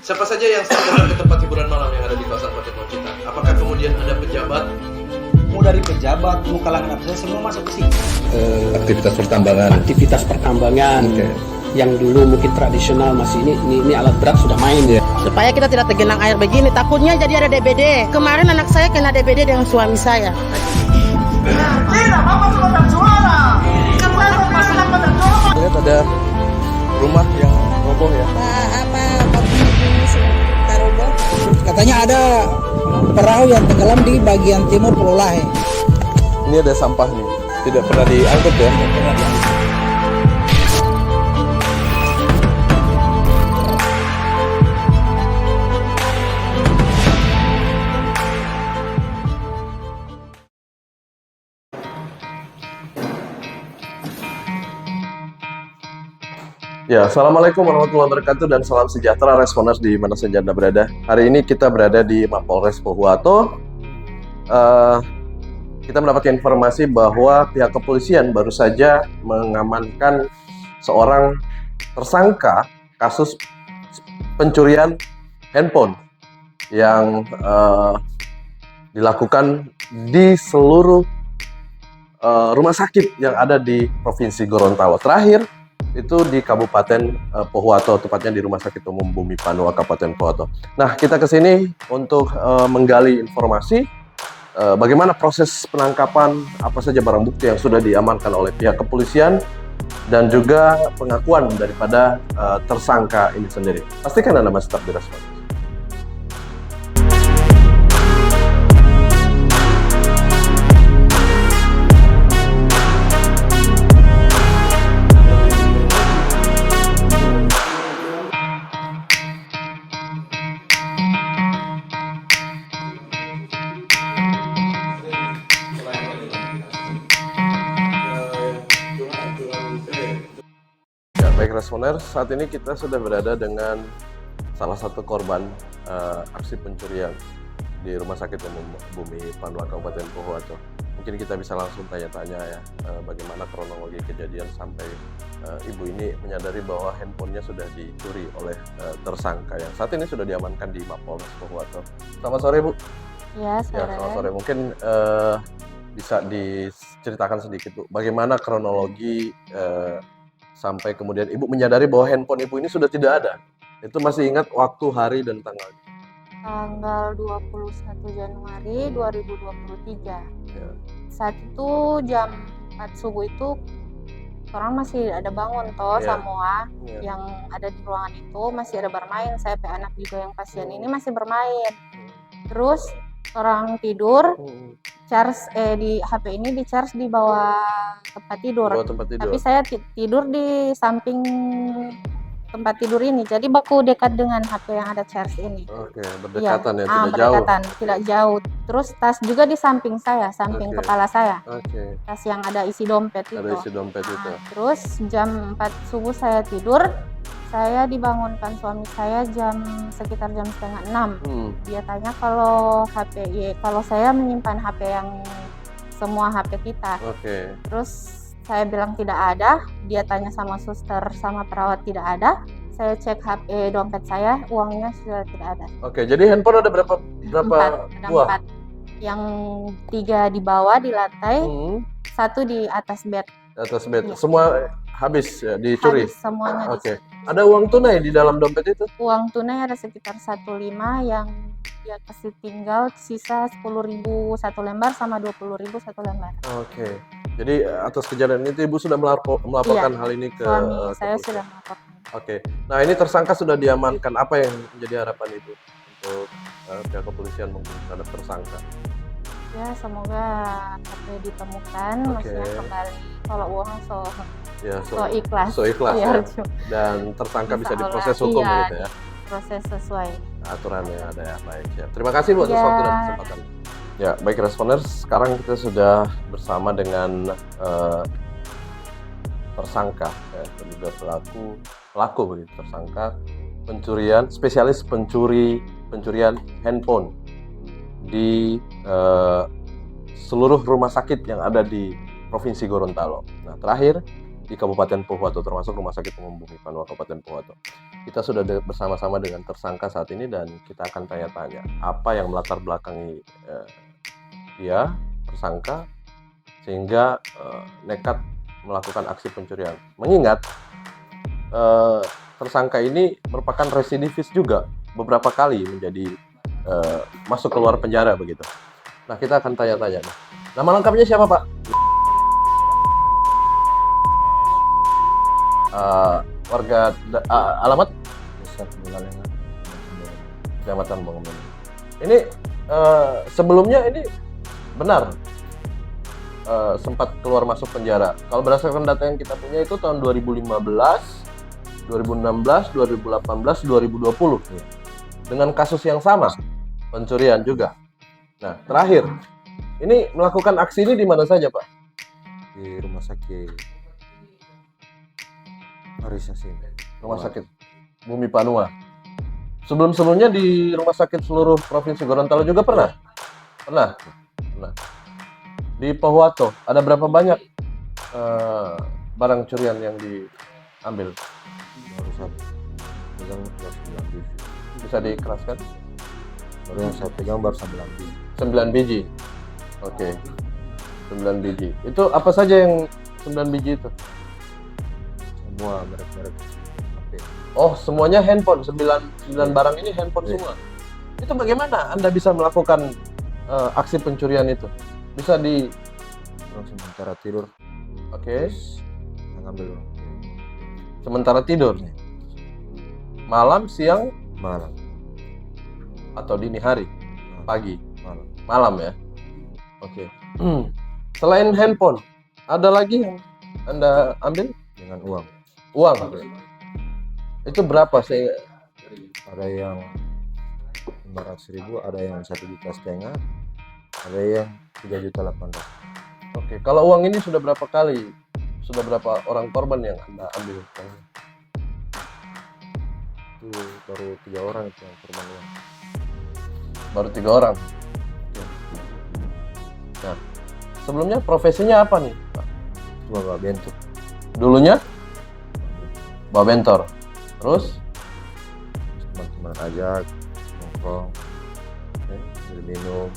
Siapa saja yang sering datang ke tempat hiburan malam yang ada di kawasan Paten Pacitan? Apakah kemudian ada pejabat? Mau dari pejabat, mau kalangan apa saja, semua masuk ke sini. Aktivitas pertambangan. Aktivitas pertambangan yang dulu mungkin tradisional masih ini alat berat sudah main ya. Supaya kita tidak tergenang air begini, takutnya jadi ada DBD. Kemarin anak saya kena DBD dengan suami saya. Lihat ada rumah yang roboh ya. Katanya ada perahu yang tenggelam di bagian timur Pulau Lahe. Ini ada sampah nih. Tidak pernah diangkut ya. Ya, assalamualaikum warahmatullahi wabarakatuh dan salam sejahtera Responders di mana saja Anda berada. Hari ini kita berada di Mapolres Pohuwato. Kita mendapatkan informasi bahwa pihak kepolisian baru saja mengamankan seorang tersangka kasus pencurian handphone yang dilakukan di seluruh rumah sakit yang ada di Provinsi Gorontalo. Terakhir itu di Kabupaten Pohuwato, tepatnya di Rumah Sakit Umum Bumi Panua Kabupaten Pohuwato. Nah, kita ke sini untuk menggali informasi bagaimana proses penangkapan, apa saja barang bukti yang sudah diamankan oleh pihak kepolisian, dan juga pengakuan daripada tersangka ini sendiri. Pastikan Anda masih tetap di Responders. Baik Responders, saat ini kita sudah berada dengan salah satu korban aksi pencurian di Rumah Sakit Umum Bumi Panua Kabupaten Pohuwato. Mungkin kita bisa langsung tanya-tanya ya, bagaimana kronologi kejadian sampai ibu ini menyadari bahwa handphonenya sudah dicuri oleh tersangka yang saat ini sudah diamankan di Mapolres Pohuwato. Selamat sore Bu. Ya, sore. Ya, selamat sore. Mungkin bisa diceritakan sedikit Bu, bagaimana kronologi sampai kemudian ibu menyadari bahwa handphone ibu ini sudah tidak ada. Itu masih ingat waktu, hari, dan tanggal? Tanggal 21 Januari 2023. Ya. Saat itu jam 4 subuh itu orang masih ada bangun toh Ya. semua Ya. yang ada di ruangan itu masih ada bermain. Saya anak juga yang pasien ini masih bermain. Terus orang tidur, charge di HP ini di charge di bawah tempat tidur. Bawa tempat tidur. Tapi saya tidur di samping tempat tidur ini, jadi baku dekat dengan HP yang ada charge ini. Oke, berdekatan ya, tidak berdekatan, jauh. tidak jauh. Terus tas juga di samping saya, samping Oke. kepala saya. Oke, Tas yang ada isi dompet itu. ada isi dompet itu. Terus jam 4 subuh saya tidur, saya dibangunkan suami saya sekitar jam setengah 6. Dia tanya kalau kalau saya menyimpan HP yang semua HP kita. Oke. Terus saya bilang tidak ada, dia tanya sama suster sama perawat tidak ada. Saya cek HP dompet saya, uangnya sudah tidak ada. Oke, jadi handphone ada berapa Ada buah? 4. Yang 3 di bawah di lantai, Hmm, 1 di atas bed. atas bed. Iya. Semua habis ya, dicuri. Habis semuanya. Oke. Ada uang tunai di dalam dompet itu? Uang tunai ada sekitar 1,5 yang dia kasih tinggal sisa 10.000 satu lembar sama 20.000 satu lembar. Oke. Jadi atas kejadian itu ibu sudah melaporkan hal ini ke Suami saya kepolisian? sudah melaporkan. Oke. Nah, ini tersangka sudah diamankan. Apa yang menjadi harapan ibu untuk pihak kepolisian mungkin terhadap tersangka? Ya semoga HP ditemukan, Oke. maksudnya kembali. Kalau uang Ya, so ikhlas. so ikhlas Biar ya. Dan tersangka bisa Insya Allah, diproses hukum iya, gitu ya. proses sesuai. Aturan yang ada ya. Baik, siap. Terima kasih Bu atas Ya. waktu dan kesempatan. Ya, baik Responders, sekarang kita sudah bersama dengan tersangka ya, terduga pelaku begitu, tersangka pencurian, spesialis pencurian handphone di seluruh rumah sakit yang ada di Provinsi Gorontalo. Nah, terakhir di Kabupaten Pohuwato, termasuk Rumah Sakit Umum Bumi Panua Kabupaten Pohuwato. Kita sudah bersama-sama dengan tersangka saat ini dan kita akan tanya-tanya apa yang melatar belakangi dia, tersangka, sehingga nekat melakukan aksi pencurian. Mengingat tersangka ini merupakan residivis juga, beberapa kali menjadi masuk keluar penjara begitu. Nah, kita akan tanya-tanya nih. Nama lengkapnya siapa, Pak? Warga alamat Desa Pengalengan, Kecamatan Bangunan. Ini sebelumnya ini benar sempat keluar masuk penjara. Kalau berdasarkan data yang kita punya itu tahun 2015, 2016, 2018, 2020 dengan kasus yang sama, pencurian juga. Nah, terakhir ini melakukan aksi ini di mana saja, Pak? di rumah sakit Marisasi. Rumah sakit Bumi Panua. Sebelum-sebelumnya di rumah sakit seluruh Provinsi Gorontalo juga pernah? Pernah. Di Pohuwato ada berapa banyak barang curian yang diambil? Baru satu pegang baru 9 biji. Bisa dikeraskan? Baru yang saya pegang baru 9 biji. 9 biji. Oke. 9 biji. Itu apa saja yang 9 biji itu? Semua merek-merek HP. Oh, semuanya handphone. 9 barang ini handphone semua. Itu bagaimana Anda bisa melakukan aksi pencurian itu? Bisa di Orang sementara tidur, Oke. ngambil Sementara tidur. Malam, siang, malam, atau dini hari? Pagi. malam. Malam ya. Oke. Selain handphone, ada lagi yang Anda ambil? Dengan uang. Uang. Itu berapa sih? Ada yang 500.000, ada yang 1,5 juta, ada yang 3,8 juta. Oke. Kalau uang ini sudah berapa kali? Sudah berapa orang korban yang Anda ambil? Itu baru 3 orang itu yang korban uang. Baru 3 orang. Oke. Nah, sebelumnya profesinya apa nih, Pak? Cuma bawa bentuk. Dulunya bawa bentor. Terus Teman-teman ajak nongkrong, beli minum,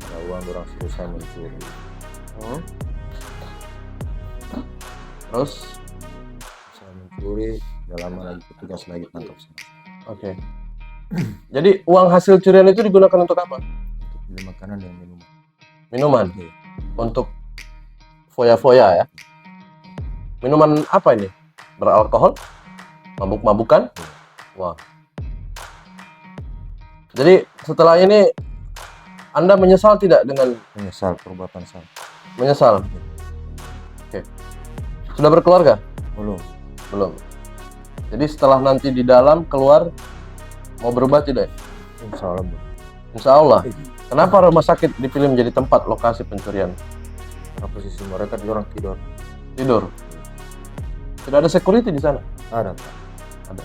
ada uang orang suruh saya mencuri. terus Saya mencuri, gak lama lagi petugas lagi tangkap saya. oke. Jadi uang hasil curian itu digunakan untuk apa? Untuk beli makanan dan minuman. Minuman. Oke. Untuk foya-foya ya. Minuman apa ini? Beralkohol? Mabuk-mabukan? Wah. Jadi setelah ini Anda menyesal tidak dengan Menyesal perbuatan saya. menyesal? Oke. Sudah berkeluarga? Belum. Belum. Jadi setelah nanti di dalam keluar mau berubah tidak? Insya Allah belum. Insya Allah. Kenapa rumah sakit dipilih menjadi tempat lokasi pencurian? Karena posisi mereka di orang tidur. Tidur. Tidak ada security di sana. Ada Pak. Ada.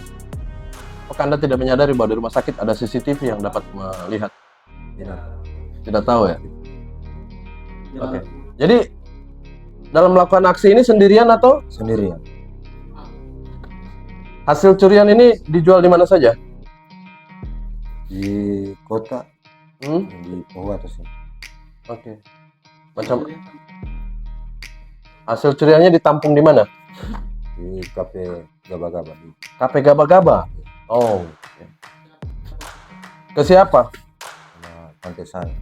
Apakah Anda tidak menyadari bahwa di rumah sakit ada CCTV yang dapat melihat? Tidak. Tidak tahu ya? Oke. Jadi dalam melakukan aksi ini sendirian atau Sendirian. hasil curian ini dijual di mana saja? Di kota, Hmm? di Pohuwato sih. Oke. Macam hasil curiannya ditampung di mana? Di kafe Gaba-Gaba. Di Kafe Gaba-Gaba. Oh. Oke. Ke siapa? sama tante saya.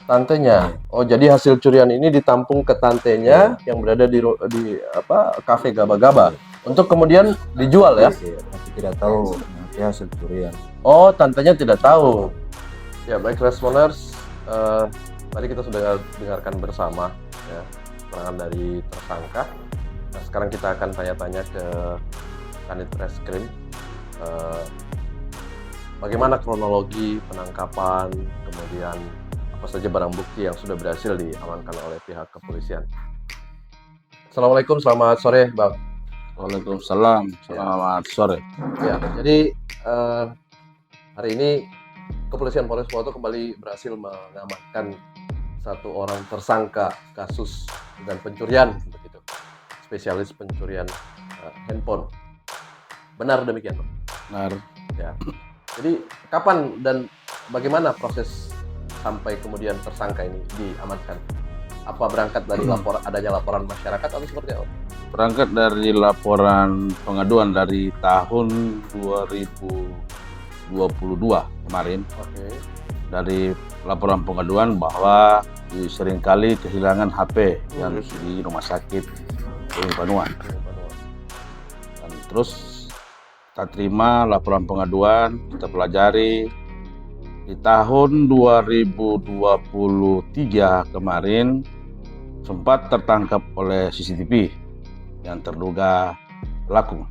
Tantenya. Oh, jadi hasil curian ini ditampung ke tantenya yang berada di Kafe Gaba-Gaba untuk kemudian dijual ya? Oke, tapi tidak tahu nanti hasil curian. Oh, tantenya tidak tahu. Ya, baik Responers, tadi kita sudah dengarkan bersama ya keterangan dari tersangka. Nah, sekarang kita akan tanya-tanya ke Kanit Reskrim. Bagaimana kronologi penangkapan, kemudian apa saja barang bukti yang sudah berhasil diamankan oleh pihak kepolisian. Assalamualaikum, selamat sore, Bang. Waalaikumsalam, selamat sore. Ya, jadi hari ini Kepolisian Polres Pohuwato kembali berhasil mengamankan satu orang tersangka kasus dan pencurian, begitu, spesialis pencurian handphone. Benar demikian, Bang? Benar. Ya. Jadi kapan dan bagaimana proses sampai kemudian tersangka ini diamankan? Apa berangkat dari adanya laporan masyarakat atau seperti apa? Berangkat dari laporan pengaduan dari tahun 2022 kemarin. Oke. Dari laporan pengaduan bahwa seringkali kehilangan HP yang di rumah sakit Bumi Panua. Dan terus kita terima laporan pengaduan, kita pelajari. Di tahun 2023 kemarin sempat tertangkap oleh CCTV yang terduga pelaku.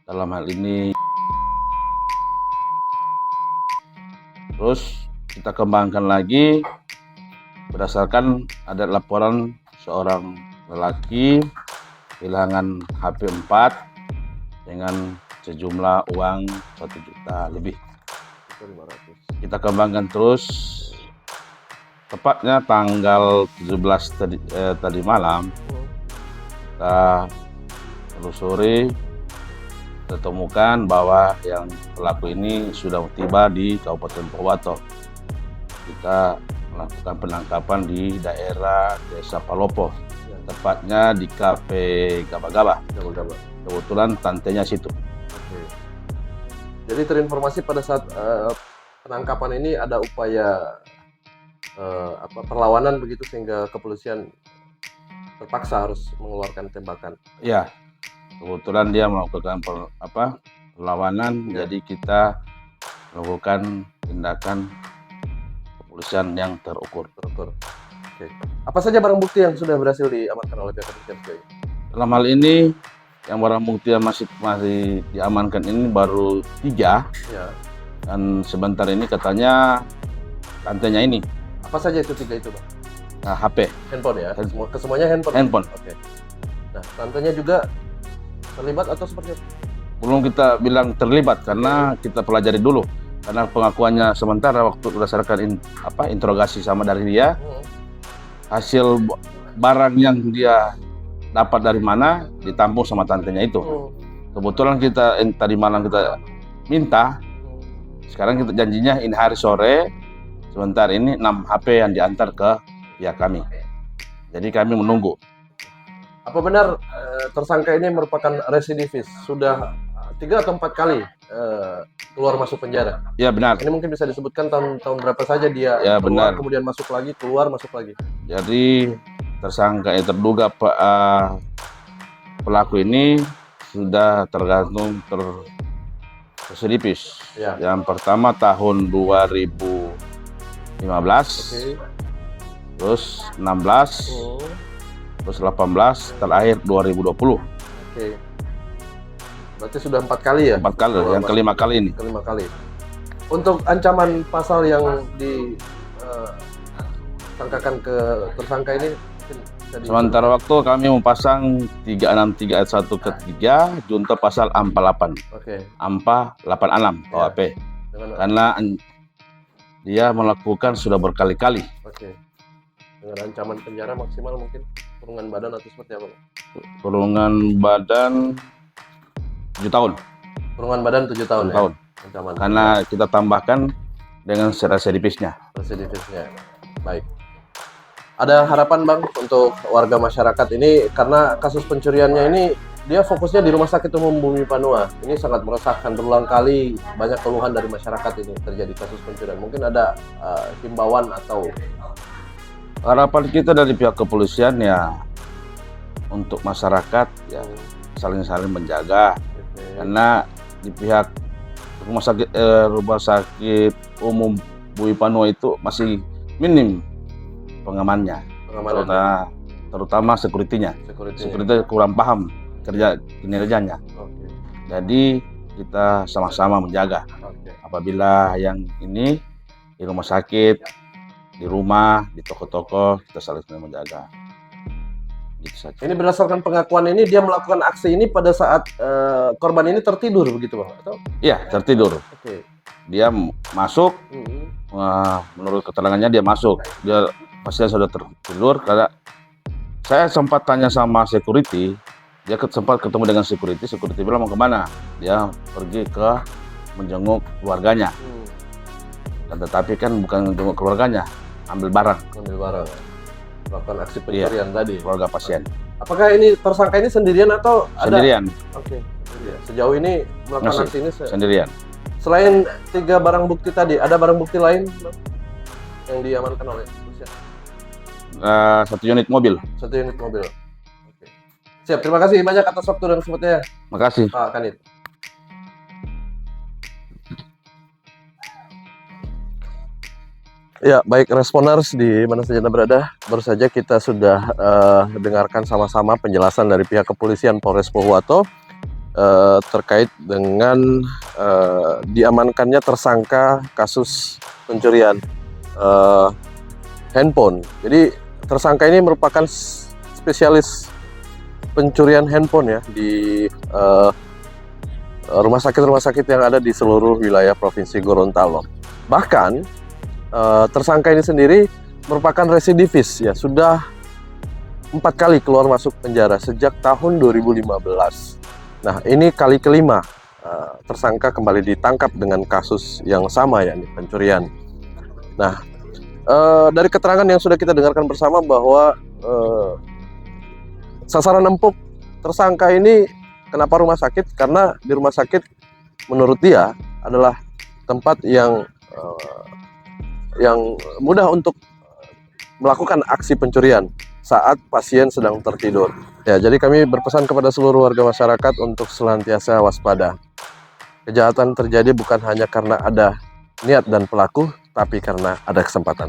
Dalam hal ini terus kita kembangkan lagi berdasarkan ada laporan seorang lelaki kehilangan HP 4 dengan sejumlah uang 1 juta lebih. 500. Kita kembangkan terus, tepatnya tanggal 17 tadi malam kita telusuri, kita temukan bahwa yang pelaku ini sudah tiba di Kabupaten Pohuwato. Kita melakukan penangkapan di daerah Desa Palopo, tepatnya di Kafe Gaba-Gaba. Kebetulan tantenya situ. Oke. Jadi terinformasi pada saat penangkapan ini ada upaya perlawanan begitu sehingga kepolisian terpaksa harus mengeluarkan tembakan. Ya, kebetulan dia melakukan perlawanan, jadi kita melakukan tindakan kepolisian yang terukur. Oke. Apa saja barang bukti yang sudah berhasil diamankan oleh pihak kepolisian sejauh ini? Dalam hal ini, yang barang bukti yang masih diamankan ini baru 3, Ya. dan sebentar ini katanya tantenya ini Apa saja itu 3 itu, Bang? HP, Handphone ya? Kesemuanya handphone? handphone. Oke. Nah, tantenya juga terlibat atau seperti apa? Belum kita bilang terlibat karena kita pelajari dulu. Karena pengakuannya sementara waktu berdasarkan interogasi sama dari dia, hasil barang yang dia dapat dari mana ditampung sama tantenya itu. Kebetulan kita tadi malam kita minta, sekarang kita janjinya ini hari sore, sebentar ini 6 HP yang diantar ke pihak kami. Jadi kami menunggu. Apa benar tersangka ini merupakan residivis? Sudah 3 atau 4 kali keluar masuk penjara? Ya benar. Ini mungkin bisa disebutkan tahun berapa saja dia Ya, keluar, benar. kemudian masuk lagi, keluar, masuk lagi. Jadi tersangka yang terduga pelaku ini sudah tergantung tersedipis. Ya. Yang pertama tahun 2015, Oke. terus 16, terus 18, terakhir 2020. Oke. Berarti sudah 4 kali ya? 4 kali, Keluar yang masuk. kelima kali ini. Kelima kali. Untuk ancaman pasal yang disangkakan ke tersangka ini mungkin bisa Sementara waktu kami memasang 363 ayat 1 ke 3 junto pasal 48, Oke. AMPA 86 KUHP. Dengan, Karena dia melakukan sudah berkali-kali. oke. Dengan ancaman penjara maksimal mungkin kurungan badan atau seperti apa? Kurungan badan 7 tahun. Kurungan badan 7 tahun. 7 tahun. Ya? Ancaman. Karena kita tambahkan dengan residivisnya. Residivisnya. Baik. Ada harapan Bang untuk warga masyarakat ini karena kasus pencuriannya ini dia fokusnya di Rumah Sakit Umum Bumi Panua. Ini sangat meresahkan, berulang kali banyak keluhan dari masyarakat ini terjadi kasus pencurian. Mungkin ada himbauan atau Harapan kita dari pihak kepolisian ya untuk masyarakat ya saling-saling menjaga. Karena di pihak Rumah Sakit Umum Bumi Panua itu masih minim pengamannya, terutama security-nya. Security kurang paham kinerjanya. Oke. Jadi kita sama-sama menjaga. Oke. Apabila yang ini di rumah sakit, di rumah, di toko-toko, kita saling menjaga. Gitu saja. Ini berdasarkan pengakuan ini dia melakukan aksi ini pada saat korban ini tertidur begitu Bang? Atau? Iya, tertidur. Oke. Dia masuk, menurut keterangannya dia masuk. Dia pasti sudah tertidur karena saya sempat tanya sama security, Dia sempat ketemu dengan security bilang mau kemana? Dia pergi ke menjenguk keluarganya. Dan tetapi kan bukan menjenguk keluarganya, ambil barang. Melakukan aksi pencurian tadi. Keluarga pasien. Apakah ini tersangka ini sendirian atau Sendirian. Oke. Sejauh ini melakukan aksi ini Sendirian. selain 3 barang bukti tadi, ada barang bukti lain Bang, yang diamankan oleh polisi? 1 unit mobil. 1 unit mobil. Oke. Siap, terima kasih banyak atas waktu dan kesempatannya, Makasih. Pak Kanit. Ya, baik responers di mana saja Anda berada, baru saja kita sudah dengarkan sama-sama penjelasan dari pihak kepolisian Polres Pohuwato terkait dengan diamankannya tersangka kasus pencurian handphone. Jadi tersangka ini merupakan spesialis pencurian handphone ya di rumah sakit yang ada di seluruh wilayah Provinsi Gorontalo. Bahkan tersangka ini sendiri merupakan residivis ya, sudah 4 kali keluar masuk penjara sejak tahun 2015. Nah, ini kali kelima tersangka kembali ditangkap dengan kasus yang sama ya, pencurian. Nah, dari keterangan yang sudah kita dengarkan bersama bahwa sasaran empuk tersangka ini kenapa rumah sakit? Karena di rumah sakit menurut dia adalah tempat yang mudah untuk melakukan aksi pencurian saat pasien sedang tertidur. Ya, jadi kami berpesan kepada seluruh warga masyarakat untuk senantiasa waspada. Kejahatan terjadi bukan hanya karena ada niat dan pelaku, tapi karena ada kesempatan.